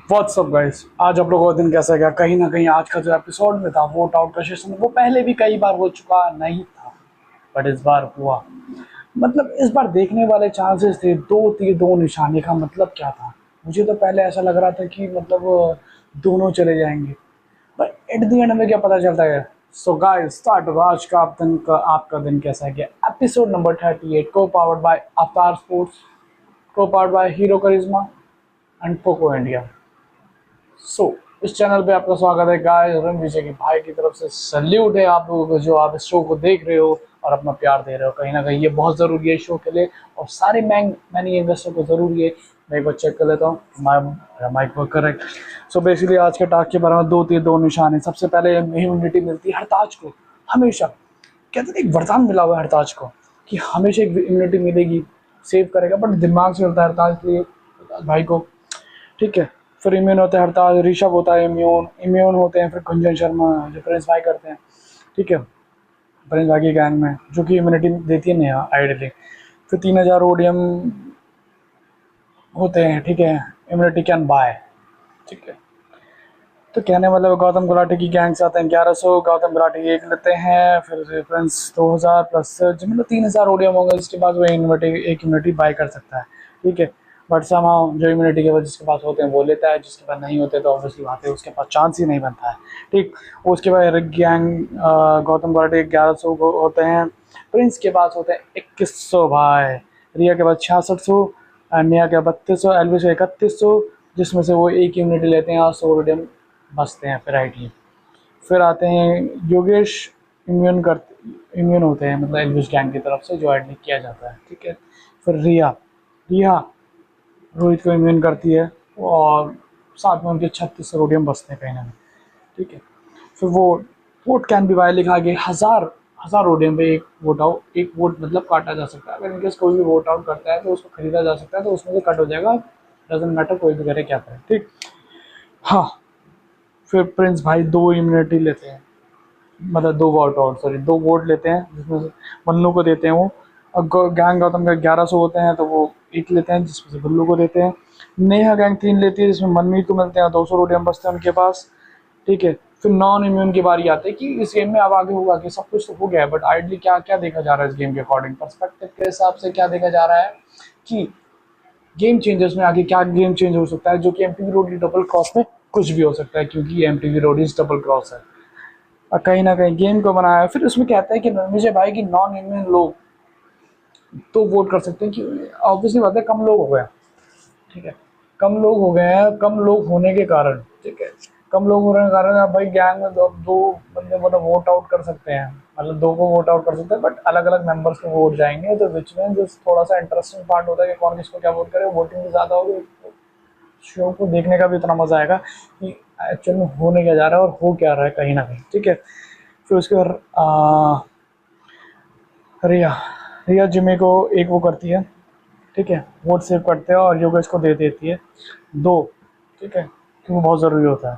WhatsApp guys, आज आप लोगों का दिन कैसा गया? कहीं ना कहीं आज का जो एपिसोड में था वोट आउट का सेशन, वो पहले भी कई बार हो चुका नहीं था, बट इस बार हुआ। मतलब इस बार देखने वाले चांसेस थे। दो तीर दो निशाने का मतलब क्या था? मुझे तो पहले ऐसा लग रहा था कि मतलब दोनों चले जाएंगे, बट एट द एंड में क्या पता चलता है। So guys start. आज का आपका दिन कैसा गया? Episode number 38, co powered by Avatar sports, co powered by Hero Karizma and Poco India. इस चैनल पे आपका स्वागत है गाइस। रन विजय के भाई की तरफ से सल्यूट है आप लोगों को, जो आप इस शो को देख रहे हो और अपना प्यार दे रहे हो। कहीं ना कहीं ये बहुत ज़रूरी है शो के लिए, और सारे मैनी इन्वेस्टर को ज़रूरी है। मैं एक बार चेक कर लेता हूँ माइक वर्क करेक्ट। बेसिकली आज के टास्क के बारे में दो तीर दो निशान है। सबसे पहले इम्यूनिटी मिलती है हरताज को, हमेशा। कहते हैं एक वरदान मिला हुआ है हरताज को कि हमेशा एक इम्यूनिटी मिलेगी, सेव करेगा, बट दिमाग से मिलता है हरताज के लिए भाई को। ठीक है। फिर इम्यून होते हैं हरताज, ऋषभ होता है इम्यून, इम्यून होते हैं फिर कुंजन शर्मा जो प्रिंस भाई करते हैं। ठीक है। प्रिंस भाई की गैंग में जो कि इम्यूनिटी देती है नेहा आइडली। फिर 3000 ओडियम होते हैं। ठीक है। Immunity can buy. ठीक है। तो कहने मतलब गौतम गुलाटी की गैंग से आते हैं 1100, गौतम गुलाटी एक लेते हैं, फिर प्रिंस 2000 प्लस मतलब 3000 ओडियम होंगे, जिसके बाद वो एक इम्यूनिटी बाय कर सकता है। ठीक है। बट समाओ जो इम्यूनिटी के बाद जिसके पास होते हैं वो लेता है, जिसके पास नहीं होते तो ऑब्वियसली बात है उसके पास चांस ही नहीं बनता है। ठीक। उसके बाद गैंग गौतम गुलाटी 1100 होते हैं, प्रिंस के पास होते हैं 2100 भाई, रिया के पास 6600, नेहा के 3200, एलविस 3100, जिसमें से वो एक इम्यूनिटी लेते हैं और 100 ओडियम बचते हैं फिर आइडली। फिर आते हैं योगेश, इम्यून होते हैं मतलब एलविश गैंग की तरफ से जो आइडली किया जाता है। ठीक है। फिर रिया रिया रोहित को इम्यून करती है, और साथ में उनके 36 सोडियम बचते हैं कहीं ना कहीं। ठीक है। फिर वोट कैन बी बाय लिखा गया, हजार हजार ओडियम पे एक वोट मतलब काटा जा सकता है। अगर इनकेस कोई भी वोट आउट करता है तो उसको खरीदा जा सकता है, तो उसमें से कट हो जाएगा। डजेंट मैटर कोई भी करे क्या करे। ठीक। हाँ। फिर प्रिंस भाई दो इम्यूनिटी लेते हैं, मतलब दो वोट लेते हैं, जिसमें से मन्नू को देते हैं वो। और गैंग गौतम का 1100 होते हैं तो वो एक लेते हैं, जिसमें से गुल्लू को देते हैं। नेहा गैंग 3 लेती है, जिसमें मनमीत को मिलते हैं 200 रोटियां बचते हैं उनके पास। ठीक है। फिर नॉन इम्यून की बारी आती है कि इस गेम में अब आगे होगा कि सब कुछ तो हो गया है, बट आइडली क्या क्या देखा जा रहा है इस गेम के अकॉर्डिंग, परस्पेक्टिव के हिसाब से क्या देखा जा रहा है कि गेम चेंजर्स में आगे क्या गेम चेंज हो सकता है, जो कि एमटीवी रोड डबल क्रॉस में कुछ भी हो सकता है, क्योंकि एमटीवी रोड डबल क्रॉस है और कहीं ना कहीं गेम को बनाया है। फिर उसमें कहता है कि रणविजय भाई की नॉन इम्यून लोग तो वोट कर सकते हैं, कि ऑब्वियसली बात है कम लोग हो गए। ठीक है। कम लोग हो गए हैं, कम लोग होने के कारण। ठीक है। कम लोग होने के कारण आप भाई गैंग में दो बंदे मतलब वोट आउट कर सकते हैं, मतलब दो को वोट आउट कर सकते हैं, बट अलग अलग मेंबर्स को वोट जाएंगे, तो विच में जो थोड़ा सा इंटरेस्टिंग पार्ट होता है कि कौन किसको क्या वोट करे, वोटिंग भी ज़्यादा होगी, शो को देखने का भी इतना मजा आएगा कि एक्चुअल में होने क्या जा रहा है और हो क्या रहा है कहीं ना कहीं। ठीक है। फिर उसके बाद रिया रिया जिम्मी को एक वो करती है। ठीक है। वोट सेव करते हैं और योगेश को दे देती है दो। ठीक है। क्योंकि बहुत ज़रूरी होता है।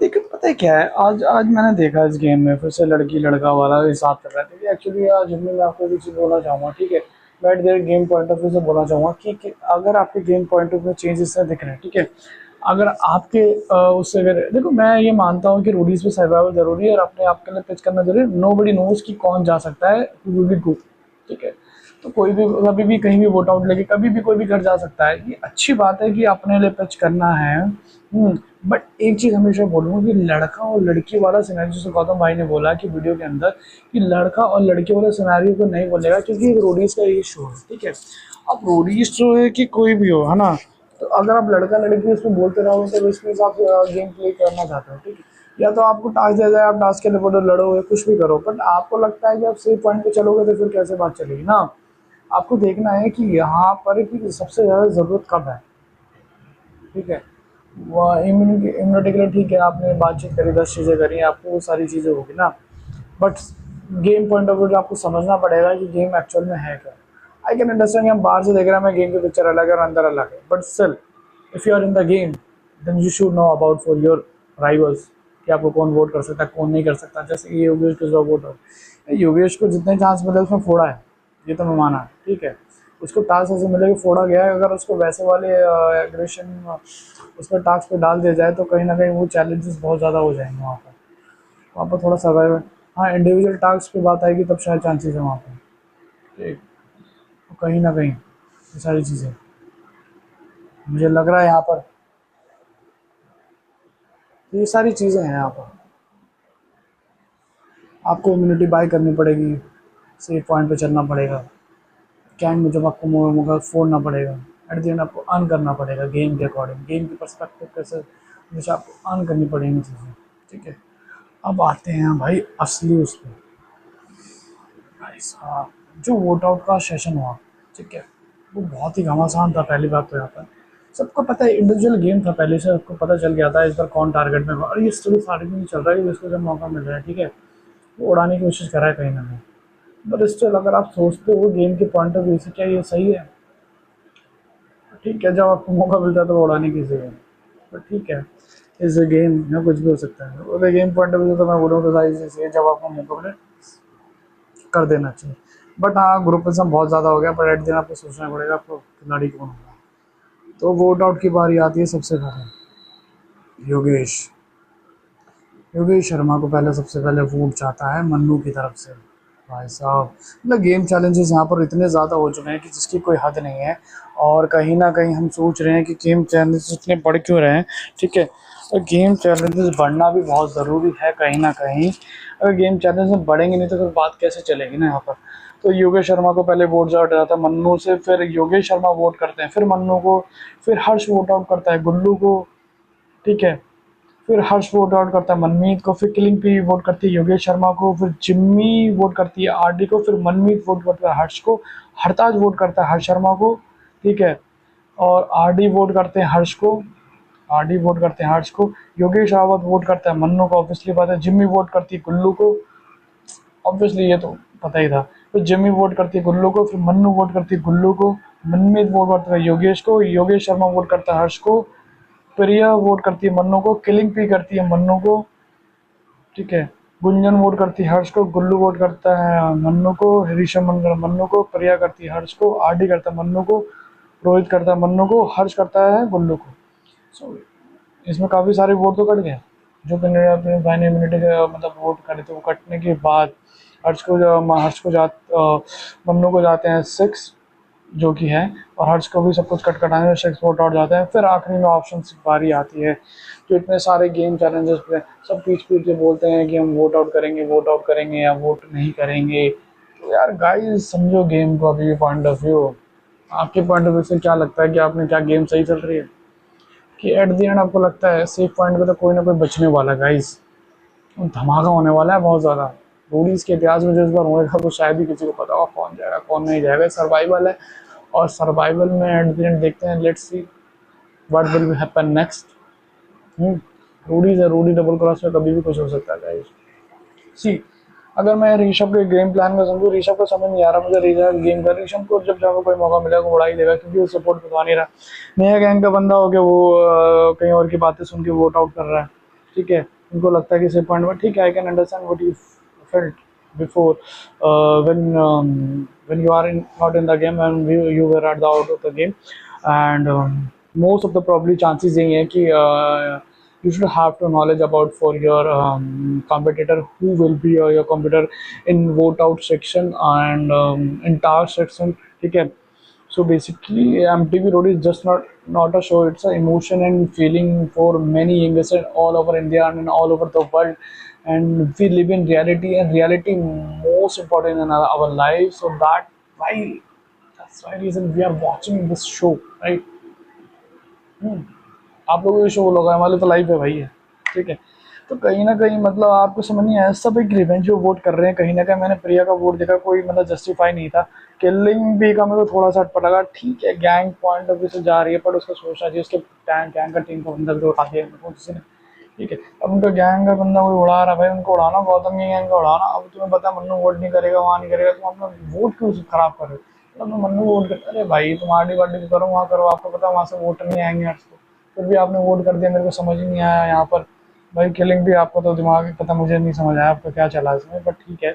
लेकिन पता है क्या है, आज आज मैंने देखा इस गेम में फिर से लड़की लड़का वाला हिसाब चल रहा है। ठीक है। एक्चुअली आज जिम्मी मैं आपको एक चीज़ बोलना चाहूँगा। ठीक है। मैं देर गेम पॉइंट ऑफ व्यू से बोलना चाहूँगा कि अगर आपके game point of view changes से दिख रहे हैं, ठीक है, अगर आपके उससे अगर देखो, मैं ये मानता हूँ कि रूडीज पे सर्वाइवल जरूरी है और अपने आप के लिए पिच करना जरूरी है। नो बडी नोज कि कौन जा सकता है, विल बी गुड। ठीक है। तो कोई भी कभी भी कहीं भी वोट आउट लेके कभी भी कोई भी घर जा सकता है, ये अच्छी बात है कि अपने लिए पिच करना है। बट एक चीज़ हमेशा बोलूँगा कि लड़का और लड़की वाला सिनेरियो, जैसे गौतम भाई ने बोला कि वीडियो के अंदर, कि लड़का और लड़की वाला सिनेरियो को नहीं बोलेगा, क्योंकि रोडीज का ये शो है। ठीक है। अब रोडीज शो है कि कोई भी हो, है ना, तो अगर आप लड़का लड़की उसमें बोलते रहोगे तो इसमें आप गेम प्ले करना चाहते हो। ठीक है। या तो आपको टास्क दिया जाए, आप टास्क के लिए बोलो, लड़ो या कुछ भी करो, बट आपको लगता है कि आप सेफ पॉइंट पे चलोगे तो फिर कैसे बात चलेगी ना। आपको देखना है कि यहाँ पर कि सबसे ज़्यादा ज़रूरत कब है। ठीक है। वो इम्यूनिटी के लिए ठीक है, आपने बातचीत करी, 10 चीज़ें करी, आपको वो सारी चीज़ें होगी ना, but game point of view आपको समझना पड़ेगा कि गेम एक्चुअल में है क्या। आई कैन अंडरस्टैंड, हम बाहर से देख रहे हैं, मैं गेम की पिक्चर अलग है और अंदर अलग है, but still if you are in the game then you should know about for your rivals कि आपको कौन वोट कर सकता है, कौन नहीं कर सकता। जैसे ये योगेश को वोट हो, योगेश को जितने चांस मिले उसमें फोड़ा है, ये तो मैं माना है। ठीक है। उसको टास्क ऐसे मिले कि फोड़ा गया है, अगर उसको वैसे वाले एग्रेशन उसमें टास्क पे डाल दिया जाए तो कहीं ना कहीं वो चैलेंजेस बहुत ज़्यादा हो जाएंगे वहाँ पर थोड़ा सर्वाइव। हाँ, इंडिविजुअल टास्क पे बात आएगी तब शायद चांसेस है वहाँ पर, ठीक। तो कहीं ना कहीं ये सारी चीज़ें मुझे लग रहा है यहाँ पर, ये सारी चीज़ें हैं यहाँ पर। आपको इम्यूनिटी बाय करनी पड़ेगी, सेफ पॉइंट पे चलना पड़ेगा, गैंग में जब आपको मोगा फोड़ना पड़ेगा, एट द एंड आपको अर्न करना पड़ेगा गेम के अकॉर्डिंग, गेम के पर्सपेक्टिव कैसे हमेशा आपको अर्न करनी पड़ेंगी चीज़ें, ठीक है। अब आते हैं भाई असली उसमें, भाई साहब जो वोट आउट का सेशन हुआ, ठीक है, वो बहुत ही घमासान था। पहली बात तो यहाँ पर सबको पता है इंडिविजुअल गेम था, पहले से आपको पता चल गया था इस बार कौन टारगेट में, और ये स्टोरी स्टार्टिंग में चल रहा है कि जिसको जब मौका मिल रहा है, ठीक है, वो उड़ाने की कोशिश कर रहा है कहीं ना कहीं। बट स्टिल अगर आप सोचते हो गेम के पॉइंट ऑफ व्यू से क्या ये सही है, ठीक है, जब आपको मौका मिलता है तो वो उड़ाने की सही है, बट ठीक है, इस गेम में कुछ भी हो सकता है। और गेम पॉइंट ऑफ व्यू तो मैं बोलूँ तो सारी चीज़ जब आपको मौका मिले कर देना चाहिए। बट हाँ, ग्रुपिज्म बहुत ज़्यादा हो गया, पर एट दिन आपको सोचना पड़ेगा आपको खिलाड़ी कौन होगा। तो वोट आउट की बारी आती है सबसे पहले योगेश, योगेश शर्मा को पहले सबसे पहले वोट जाता है मन्नू की तरफ से। भाई साहब मतलब गेम चैलेंजेस यहाँ पर इतने ज़्यादा हो चुके हैं कि जिसकी कोई हद नहीं है, और कहीं ना कहीं हम सोच रहे हैं कि गेम चैलेंजेस इतने बढ़ क्यों रहे हैं, ठीक है। और गेम चैलेंजेस बढ़ना भी बहुत ज़रूरी है कहीं ना कहीं, अगर गेम चैलेंजेस बढ़ेंगे नहीं तो फिर बात कैसे चलेगी ना यहाँ पर। तो योगेश शर्मा को पहले वोट आउट जाता है मन्नू से, फिर योगेश शर्मा वोट करते हैं, फिर मन्नू को, फिर हर्ष वोट आउट करता है गुल्लू को, ठीक है, फिर हर्ष वोट आउट करता है मनमीत को, फिर किलिंग पी वोट करती है योगेश शर्मा को, फिर जिम्मी वोट करती है आरडी को, फिर मनमीत वोट करता है हर्ष को, हरताज वोट करता है हर्ष शर्मा को, ठीक है, और आरडी वोट करते हैं हर्ष को, आरडी वोट करते हैं हर्ष को, योगेश रावत वोट करता है मन्नू को, ऑब्वियसली बात है, जिम्मी वोट करती है गुल्लू को, ऑब्वियसली ये तो पता ही था, फिर जिम्मी वोट करती है गुल्लू को, फिर मन्नू वोट करती है गुल्लू को, मनमीत वोट करता है योगेश को, योगेश शर्मा वोट करता है हर्ष को, प्रिया वोट करती है मन्नू को, किलिंग पी करती है मन्नू को, ठीक है, गुंजन वोट करती है हर्ष को, गुल्लू वोट करता है मन्नू को, ऋषभ मन्नू को, प्रिया करती है हर्ष को, आरडी करता है मन्नू को, रोहित करता है मन्नू को, हर्ष करता है गुल्लू को। सो इसमें काफ़ी सारे वोट तो कट गए, जो अपने फाइनल इम्यूनिटी के मतलब वोट करे थे वो कटने के बाद हर्ष को मन्नू को जाते हैं 6 जो कि है, और हर्ष को भी सब कुछ कट कटाने में 6 वोट आउट जाते हैं। फिर आखिरी में ऑप्शन की बारी आती है, जो इतने सारे गेम चैलेंजेस पे सब पीछ पीछ के बोलते हैं कि हम वोट आउट करेंगे या वोट नहीं करेंगे। तो यार गाइस समझो गेम को, अभी पॉइंट ऑफ व्यू, आपके पॉइंट ऑफ व्यू से क्या लगता है कि आपने क्या गेम सही चल रही है, कि एट द एंड आपको लगता है सेफ पॉइंट पे तो कोई ना कोई बचने वाला गाइस, धमाका होने वाला है बहुत ज़्यादा। रोडीज के इतिहास में जो इस बार होगा वो शायद ही किसी को पता हो कौन जाएगा कौन नहीं जाएगा, सर्वाइवल है, और सर्वाइवल में एट द एंड देखते हैं, let's see what will happen next. Roadies है, रोडी डबल क्रॉस में कभी भी कुछ हो सकता है गाइस। सी अगर मैं ऋषभ के गेम प्लान को समझूँ, ऋषभ को समझ नहीं आ रहा मुझे ऋषभ गेम का, ऋषभ को जब जब कोई मौका मिलेगा वो उड़ा ही देगा, क्योंकि वो सपोर्ट करवा नहीं रहा, नया गैंग का बंदा हो गया, वो कहीं और की बातें सुन के वोट आउट कर रहा है, ठीक है, उनको लगता है कि सेफ पॉइंट में, ठीक है, I can understand what you felt before when you are not in the game and you were at the out of the game, and most of the probably chances यही है कि you should have to knowledge about for your competitor who will be your competitor in vote out section and in task section, ठीक है। So basically MTV Road is just not a show, it's an emotion and feeling for many youngsters all over India and all over the world, and we live in reality, and reality most important in our lives, so that's why reason we are watching this show, right? आप लोगों को show लगा, हमारे तो life है भाई है, ठीक है। तो कहीं ना कहीं मतलब आपको समझ नहीं आया, सब एक रिवेंज जो वोट कर रहे हैं कहीं ना कहीं। मैंने प्रिया का वोट देखा, कोई मतलब जस्टिफाई नहीं था, किलिंग भी का मेरे को थोड़ा सा अटपटा लगा, ठीक है गैंग पॉइंट ऑफ व्यू से जा रही है, पर उसका सोचना चाहिए, उसके गैंग का टीम का बंदा भी तो उठा दिया किसी ने, ठीक है। अब उनका गैंग का बंदा कोई उड़ा रहा है भाई, उनको उड़ाना, गौतम की गैंग का उड़ाना। अब तुम्हें पता मन्नू वोट नहीं करेगा, वहाँ नहीं करेगा, तुम अपना वोट क्यों खराब कर रहे हो, तो मन्नू वोट करता, अरे भाई तुम आरडी वार्डी करो, वहाँ करो, आपको पता वहाँ से वोटर नहीं आएंगे हर्ष को, फिर भी आपने वोट कर दिया, मेरे को समझ ही नहीं आया यहाँ पर भाई। किलिंग भी आपका तो दिमाग पता, मुझे नहीं समझ आया आपका क्या चला इसमें, बट ठीक है।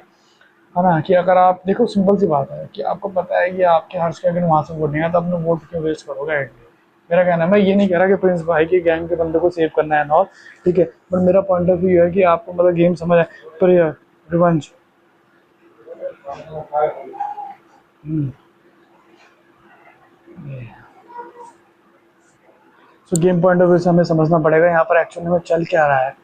है ना, कि अगर आप देखो सिंपल सी बात है कि आपको पता है कि आपके हर्ष के अगर वहाँ से वोट नहीं है तो अपने वोट क्यों वेस्ट करोगे एटलीस्ट। मेरा कहना है, मैं ये नहीं कह रहा कि प्रिंस भाई की गैंग के बंदे को सेव करना है ना, ठीक है, बट मेरा पॉइंट ऑफ व्यू है कि आपको मतलब गेम समझ आए। पर revenge, so game point of view से हमें समझना पड़ेगा यहाँ पर एक्चुअली में चल क्या रहा है।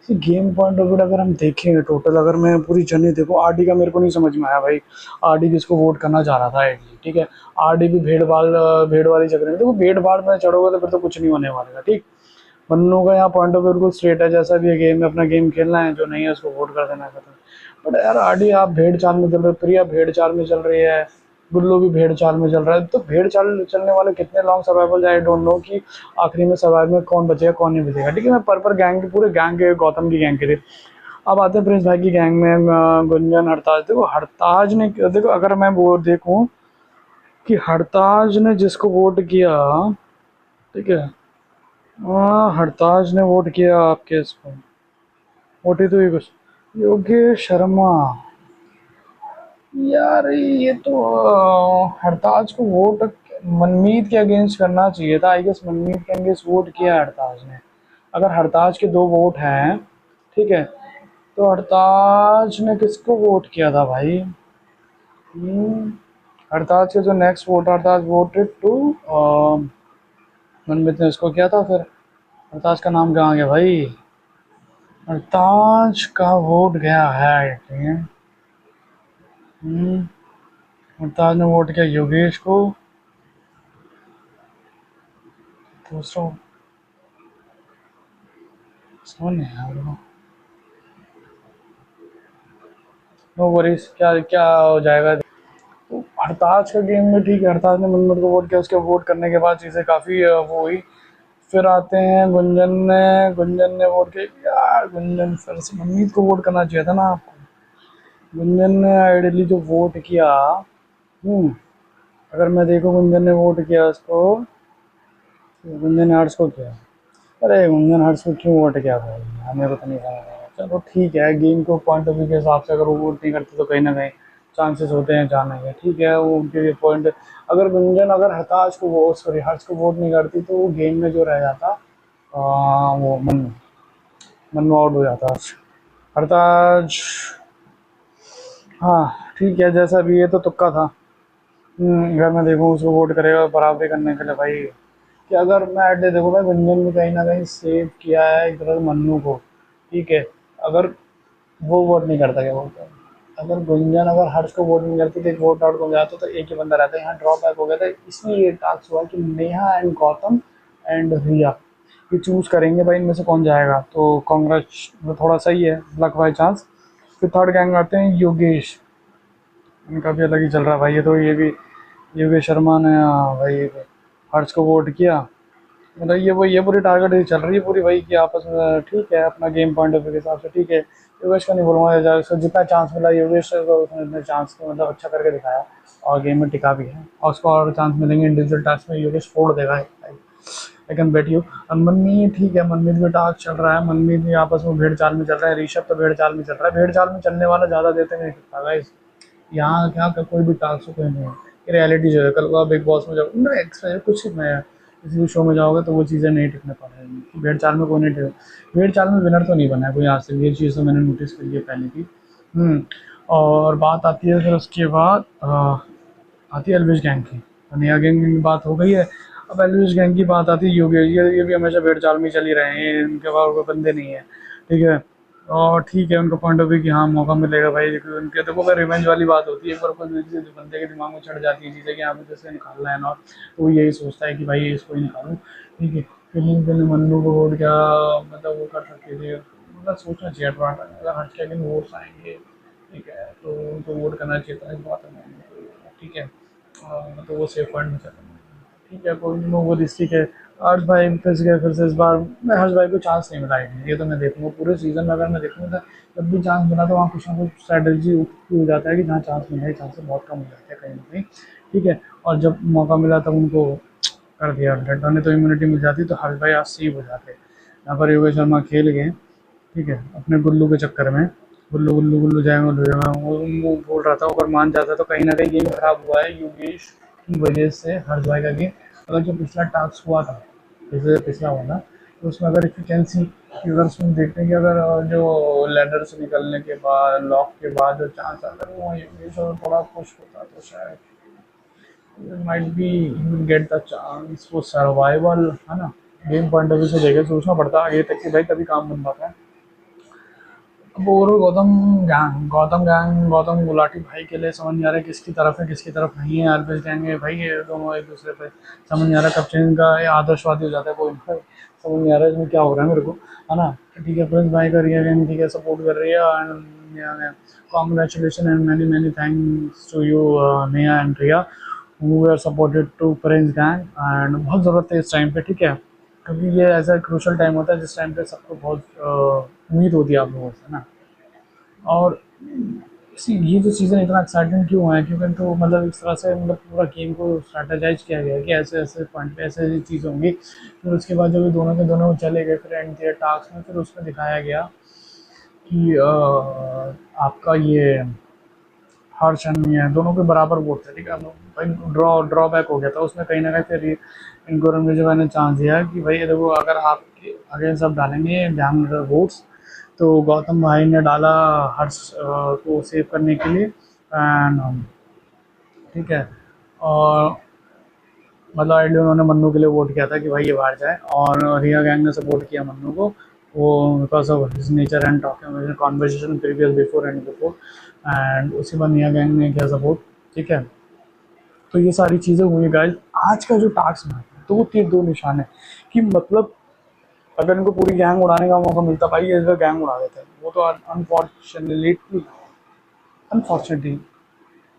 गेम पॉइंट ऑफ व्यू अगर हम देखें टोटल, अगर मैं पूरी जर्नी देखूँ, आरडी का मेरे को नहीं समझ में आया भाई। आरडी किसको वोट करना चाह रहा था एटली, ठीक है। आरडी भी भेड़ वाली चक्कर में, देखो भेड़ भाड़ में चढ़ोगे तो फिर तो कुछ नहीं होने वाला, ठीक। मन्नू का यहाँ पॉइंट ऑफ व्यू बिल्कुल स्ट्रेट है, जैसा भी है गेम में अपना गेम खेलना है, जो नहीं है उसको वोट कर देना है, खत्म। बट यार आरडी आप भेड़ चाल में चल रहे हो, प्रिया भेड़ चाल में चल रही है, गुल्लू भी भेड़ चाल में चल रहा है, तो भेड़ चाल चलने वाले कितने long survival I don't know कि आखिरी में सर्वाइव में कौन बचेगा कौन नहीं बचेगा, ठीक है। मैं पर गैंग के पूरे गैंग के गौतम की गैंग के थे। अब आते हैं प्रिंस भाई की गैंग में, गुंजन हरताज। देखो हरताज ने, देखो अगर मैं वो देखूं कि हरताज ने जिसको वोट किया, ठीक है, हरताज ने वोट किया आपके इसको, वोट ही तो ये कुछ योगेश शर्मा। यार ये तो हरताज को वोट मनमीत के अगेंस्ट करना चाहिए था, आई गेस मनमीत के अगेंस्ट वोट किया हरताज ने। अगर हरताज के 2 वोट हैं, ठीक है, तो हरताज ने किसको वोट किया था भाई? हरताज के जो नेक्स्ट वोट, हरताज वोटेड टू मनमीत ने इसको किया था। फिर हरताज का नाम कहाँ गया भाई? हरताज का वोट गया है, हरताज ने वोट किया योगेश को। दूसरा समझ नहीं आया मेरे को। नो वरीज, क्या क्या हो जाएगा। तो हरताज का गेम में ठीक है, हरताज ने मनमीत को वोट किया, उसके वोट करने के बाद चीज़ें काफ़ी वो हुई। फिर आते हैं गुंजन ने वोट किया। यार गुंजन फिर से मनमीत को वोट करना चाहिए था ना आपको। गुंजन ने आइडियली जो वोट किया, अगर मैं देखूँ गुंजन ने वोट किया उसको, गुंजन ने हर्ष को किया। अरे गुंजन हर्ष को क्यों वोट किया भाई, हमें को तो नहीं समझ आया। चलो ठीक है, गेम को पॉइंट ऑफ व्यू के हिसाब से अगर वो वोट नहीं करते तो कहीं ना कहीं चांसेस होते हैं जाने के, ठीक है, वो उनके लिए पॉइंट। अगर गुंजन अगर हताश को वो सॉरी हर्ष को वोट नहीं करती तो वो गेम में जो रह जाता, वो मन्नू आउट हो जाता। हरताज, हाँ ठीक है, जैसा भी ये तो तुक्का था। अगर मैं देखूँ उसको वोट करेगा बराबरी करने के लिए भाई, कि अगर मैं ऐड दे देखो भाई, गुंजन ने कहीं ना कहीं सेव किया है एक तरह से मन्नू को, ठीक है। अगर वो वोट नहीं करता, क्या बोलते हैं, अगर गुंजन अगर हर्ष को वोट नहीं करती तो एक वोट आउट हो जाता, तो एक ही बंदा रहता है, यहाँ ड्रॉप बैक हो गया था। इसलिए ये टास्क हुआ कि नेहा एंड गौतम एंड रिया ये चूज़ करेंगे भाई इनमें से कौन जाएगा। तो कांग्रेस थोड़ा सही है, लक बाई चांस। फिर थर्ड गैंग आते हैं योगेश, इनका भी अलग ही चल रहा है भाई। ये भी योगेश शर्मा ने भाई हर्ष को वोट किया, मतलब ये पूरी टारगेट ही चल रही है पूरी भाई कि आपस में, ठीक है, अपना गेम पॉइंट ऑफ व्यू के हिसाब से, ठीक है। योगेश का नहीं बोलूँगा, उसको जितना चांस मिला योगेश को उसने इतने चांस को मतलब अच्छा करके दिखाया और गेम में टिका भी है, और उसको और चांस मिलेंगे इंडिविजुअल टास्क में, योगेश फोड़ देगा आई कैन बेट यू। और मनमीत, ठीक है, मनमीत भी टास्क चल रहा है, मनमीत भी आपस में भेड़ चाल में चल रहा है, ऋषभ तो भेड़ चाल में चल रहा है। भेड़ चाल में चलने वाला ज़्यादा देते नहीं सकता गाइस, यहाँ क्या कोई भी टास्क कोई नहीं है। रियलिटी जो है, कल को आप बिग बॉस में जाओ एक्स्ट्रा कुछ मैं किसी भी शो में जाओगे तो वो चीज़ें नहीं टिकने पा रही। भेड़ चाल में कोई नहीं टिक, भेड़ चाल में विनर तो नहीं बना है कोई आज तक, ये चीज़ तो मैंने नोटिस करी है पहले की। और बात आती है फिर उसके बाद आती है एलविश गैंग की, नया गैंग की बात हो गई है। अब एलविश गैंग की बात आती है योगी, ये भी हमेशा भेड़ चाल में चल ही रहे हैं, इनके पास कोई बंदे नहीं है, ठीक है। और ठीक है, उनका पॉइंट ऑफ व्यू कि हाँ मौका मिलेगा भाई, उनके देखो भाई रिवेंज वाली बात होती है, एक बार कोई बंदे के दिमाग में चढ़ जाती है चीज़ें कि यहाँ पे जैसे निकालना है ना, तो वो यही सोचता है कि भाई इसको ही निकालूँ, ठीक है। फिर मन्नू को वोट क्या मतलब वो कर सकते थे, मतलब सोचना चाहिए थोड़ा, अगर हर सेकंड वोट्स आएंगे, ठीक है, तो उनको वोट करना चाहिए था, इस बात में, ठीक है। तो वो सेफ पॉइंट में चला, ठीक है, कोई नहीं, वो रिस्क है। हर्ष भाई फंस गए फिर से इस बार। मैं हर्ष भाई को चांस नहीं मिला है, ये तो मैं देखूंगा पूरे सीजन में, अगर मैं देखूंगा तो जब भी चांस मिला तो वहाँ कुछ ना कुछ स्ट्रैटेजी हो जाता है कि जहाँ चांस मिला है, चांस बहुत कम हो जाते हैं कहीं ना कहीं, ठीक है। और जब मौका मिला तब उनको कर दिया, डंडा ने तो इम्यूनिटी मिल जाती तो हर्ष भाई आज सेव हो जाते। यहाँ पर योगेश शर्मा खेल गए, ठीक है, अपने गुल्लू के चक्कर में, गुल्लू गुल्लू गुल्लू जाएगा गुल्लू जाएगा, वो बोल रहा था। अगर मान जाता तो कहीं ना कहीं गेम खराब हुआ है योगेश की वजह से, हर जगह का गेम। अगर जो पिछला टास्क हुआ था, जैसे पिछला हुआ ना, तो उसमें अगर एफिशिएंसी की अगर उसमें देखते हैं कि अगर जो लैडर से निकलने के बाद, लॉक के बाद जो चांस आता है वो योगेश और थोड़ा खुश होता तो शायद might be get the chance for survival, है ना। गेम पॉइंट ऑफ व्यू से देखे सोचना पड़ता है आगे तक कि भाई तभी काम बन पाता है। अब ओवरऑल गौतम गुलाटी भाई के लिए समझ नहीं आ रहा है किसकी तरफ है किसकी तरफ नहीं है। अल्पेश गैंग है भाई, ये दोनों एक दूसरे पे समझ नहीं आ रहा कब से इनका ये आदर्शवादी हो जाता है कोई ना, समझ नहीं आ रहा है इसमें क्या हो रहा है मेरे को, है ना। ठीक है, प्रिंस भाई का रिया गैंग ठीक है सपोर्ट कर रही है, and congratulation and many many thanks to you Neha and Riya who are supported to Prince gang. And बहुत ज़रूरत है इस टाइम पे, ठीक है, क्योंकि ये ऐसा क्रूशल टाइम होता है जिस टाइम पे सबको बहुत उम्मीद होती है आप लोगों से ना। और ये जो सीज़न इतना एक्साइटिंग क्यों है, क्योंकि तो मतलब इस तरह से मतलब पूरा गेम को स्ट्रैटेजाइज किया गया है कि ऐसे ऐसे पॉइंट पे ऐसे ऐसी चीज़ होंगी। फिर उसके बाद जब ये दोनों के दोनों चले गए फिर एंड दियर टास्क में, फिर उसमें दिखाया गया कि आपका ये हर्ष एंड मियां दोनों के बराबर वोट थे, ठीक है। भाई ड्रॉबैक हो गया था उसमें कहीं ना कहीं, फिर इनको रंगरेजा ने चांस दिया कि भाई ये देखो अगर आपके अगेंस्ट आप डालेंगे ध्यान वोट्स, तो गौतम भाई ने डाला हर्ष को सेव करने के लिए, एंड ठीक है। और मतलब आइडिया उन्होंने मन्नू के लिए वोट किया था कि भाई ये बाहर जाए, और रिया गैंग ने सपोर्ट किया मन्नू को, वो because of his nature and talking conversation previous before and before, and उसी पर रिया गैंग ने किया सपोर्ट, ठीक है। तो ये सारी चीज़ें हुई गाइस। आज का जो टास्क में दो तीर दो निशान है कि मतलब अगर इनको पूरी गैंग उड़ाने का मौका मिलता भाई ये गैंग उड़ा देते हैं। वो तो अनफॉर्चुनेटली अनफॉर्चुनेटली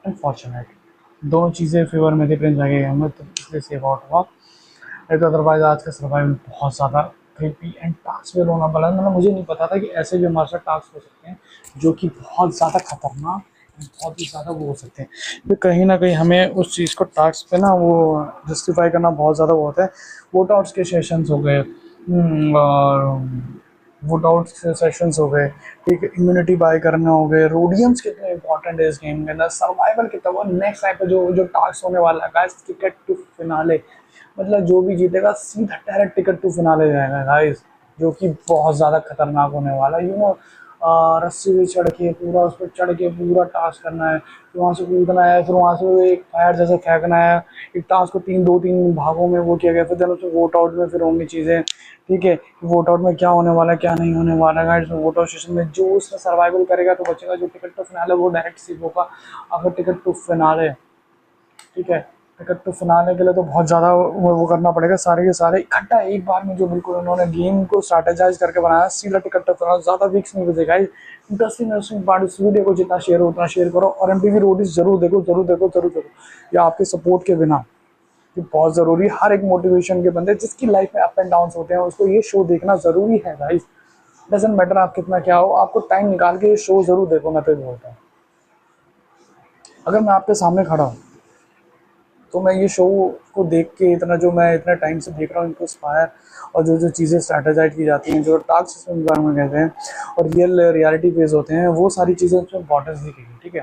अनफॉर्चुनेट दोनों चीज़ें फेवर में थे प्रिंस भाई के गैंग में, तो इसलिए सेफ आउट हुआ। नहीं तो अदरवाइज आज का सर्वाइवल बहुत ज़्यादा क्रिपी एंड टास्क में रोना पड़ा। मतलब मुझे नहीं पता था कि ऐसे भी हमारे साथ टास्क हो सकते हैं जो कि बहुत ज़्यादा खतरनाक, बहुत ही ज़्यादा वो हो सकते हैं। तो कहीं ना कहीं हमें उस चीज़ को टास्क पे ना वो जस्टिफाई करना बहुत ज़्यादा वो होता है। वोट आउट्स के सेशंस हो गए, और वुड आउट सेशंस हो गए, ठीक है, इम्यूनिटी बाय करना हो गए, रोडियम्स कितने इंपॉर्टेंट है इस गेम के अंदर, सर्वाइवल कितना वो नेक्स्ट टाइम पे जो जो टास्क होने वाला है गाइस, टिकट टू फिनाले, मतलब जो भी जीतेगा सीधा डायरेक्ट टिकट टू फिनाले जाएगा गाइस, जो कि बहुत ज़्यादा खतरनाक होने वाला है। रस्सी पे चढ़ के पूरा उस पर चढ़ के पूरा टास्क करना है, फिर वहाँ से कूदना है, फिर वहाँ से एक फायर जैसे फेंकना है। एक टास्क को दो तीन भागों में वो किया गया, फिर देन उसमें वोट आउट में फिर होंगी चीज़ें, ठीक है। वोट आउट में क्या होने वाला है क्या नहीं होने वाला है गाइस, वोट आउट सेशन में जो उसमें सर्वाइवल करेगा तो बचेगा, जो टिकट टू फिनाले वो डायरेक्ट सीट होगा। अगर टिकट टू फिनाले, ठीक है, टिकट टू फिनाले के लिए तो बहुत ज़्यादा वो करना पड़ेगा, सारे के सारे इकट्ठा एक बार में, जो बिल्कुल उन्होंने गेम को स्ट्रैटेजाइज करके बनाया सीधा टिकट टू फिनाले, ज़्यादा वीक्स नहीं बचेगा। इंटरेस्टिंग पार्ट, इस वीडियो को जितना शेयर हो उतना शेयर करो, और एमटीवी रोडीज जरूर देखो जरूर देखो जरूर देखो, या आपके सपोर्ट के बिना ये बहुत ज़रूरी है। हर एक मोटिवेशन के बंदे जिसकी लाइफ में अप एंड डाउन होते हैं उसको ये शो देखना ज़रूरी है गाइस। डजंट मैटर आप कितना क्या हो, आपको टाइम निकाल के ये शो ज़रूर देखो। मैं तो बोलता हूँ अगर मैं आपके सामने खड़ा हूँ तो मैं ये शो को देख के इतना जो मैं इतना टाइम से देख रहा हूँ इनको इंस्पायर, और जो जो चीज़ें स्ट्रैटेजाइज की जाती हैं, जो टास्क इसमें बारे में कहते हैं और रियलिटी बेस होते हैं, वो सारी चीज़ें उसमें इंपॉर्टेंस दी गई है, ठीक है।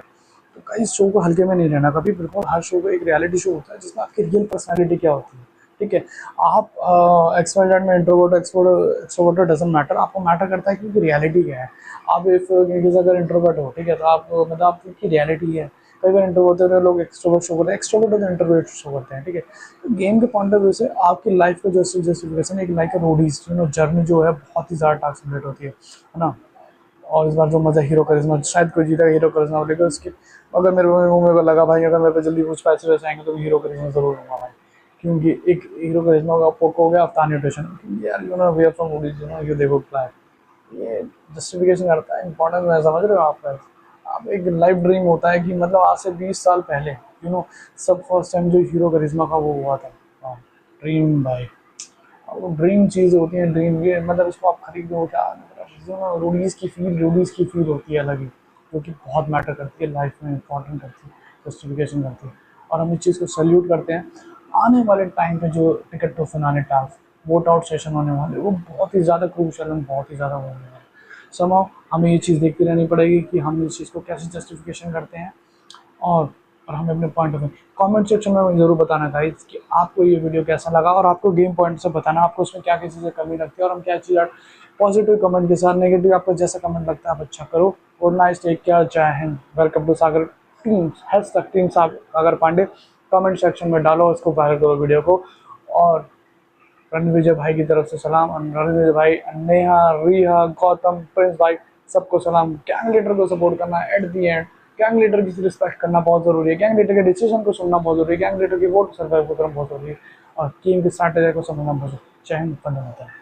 तो कई शो को हल्के में नहीं लेना कभी, बिल्कुल हर शो को एक रियलिटी शो होता है जिसमें आपकी रियल पर्सनैलिटी क्या होती है, ठीक है। आप एक्सपर्ट में इंट्रोवर्ट एक्सट्रोवर्ट डजंट मैटर, आपको मैटर करता है कि रियलिटी क्या है। आप इफ अगर इंट्रोवर्ट हो, ठीक है, तो आप मतलब आपकी रियलिटी है। कई बार इंट्रोवर्ट होते हैं लोग एक्सट्रोवर्ट शो करते हैं, एक्सट्रोवर्ट होते हैं इंट्रोवर्ट शो करते हैं, ठीक है। तो गेम के पॉइंट ऑफ व्यू से आपकी लाइफ का जो जस्टिफिकेशन एक लाइक रोडीज जर्नी जो है बहुत ही ज़्यादा टास्क होती है ना। और इस बार जो मज़ा हीरो करिश्मा, शायद कोई जीता हीरो करिश्मा, लेकिन उसकी अगर मेरे को लगा भाई अगर मेरे पे जल्दी कुछ पैसे वैसे आएंगे तो हीरो करिश्मा जरूर लूँगा भाई, क्योंकि एक हीरो करिश्मा का पोको हो गया अफ्तान न्यूट्रिशन यार, वे आर फ्रॉम मूवीज, ये देखो प्लान, ये जस्टिफिकेशन करता है इंपॉर्टेंस में, समझ रहे हो आपका। आप एक लाइफ ड्रीम होता है कि मतलब आज से 20 साल पहले सब फर्स्ट टाइम जो हीरो करिश्मा का वो हुआ था, ड्रीम भाई। वो ड्रीम चीज़ होती है, ड्रीम ये मतलब इसको आप खरीदो क्या, मतलब रोडीज़ की फील होती है अलग ही, जो कि बहुत मैटर करती है लाइफ में, इंपॉर्टेंट करती है, जस्टिफिकेशन करती है। और हम इस चीज़ को सल्यूट करते हैं। आने वाले टाइम पे जो ticket to finale task vote out session होने वाले वो बहुत ही ज़्यादा क्रूशल एंड बहुत ही ज़्यादा होने वाले, समाव हमें ये चीज़ देखती रहनी पड़ेगी कि हम इस चीज़ को कैसे जस्टिफिकेशन करते हैं, और हमें अपने point of view comment section में ज़रूर बताना गाइस कि आपको ये वीडियो कैसा लगा, और आपको गेम पॉइंट से बताना आपको उसमें क्या क्या चीज़ें कमी लगती है और हम क्या चीज़ पॉजिटिव कमेंट के साथ, नेगेटिव आपको जैसा कमेंट लगता है आप अच्छा करो। और नाइस टेक केयर, जय हिंद, welcome to Sagar teams, #team Sagar Pandey comment section में डालो, उसको वायरल करो वीडियो को। और रणविजय भाई की तरफ से सलाम, और रणविजय भाई, नेहा, रिया, गौतम, प्रिंस भाई, सबको सलाम। गैंग लीडर को सपोर्ट करना at the and, gang leader की रिस्पेक्ट करना बहुत जरूरी है, गैंग लीडर के डिसीजन को सुनना बहुत जरूरी है, गैंग लीडर की वोट सर्वाइव करना बहुत जरूरी है, और टीम की स्ट्रैटेजी को समझना बहुत जरूरी है। जय हिंद, वंदे मातरम।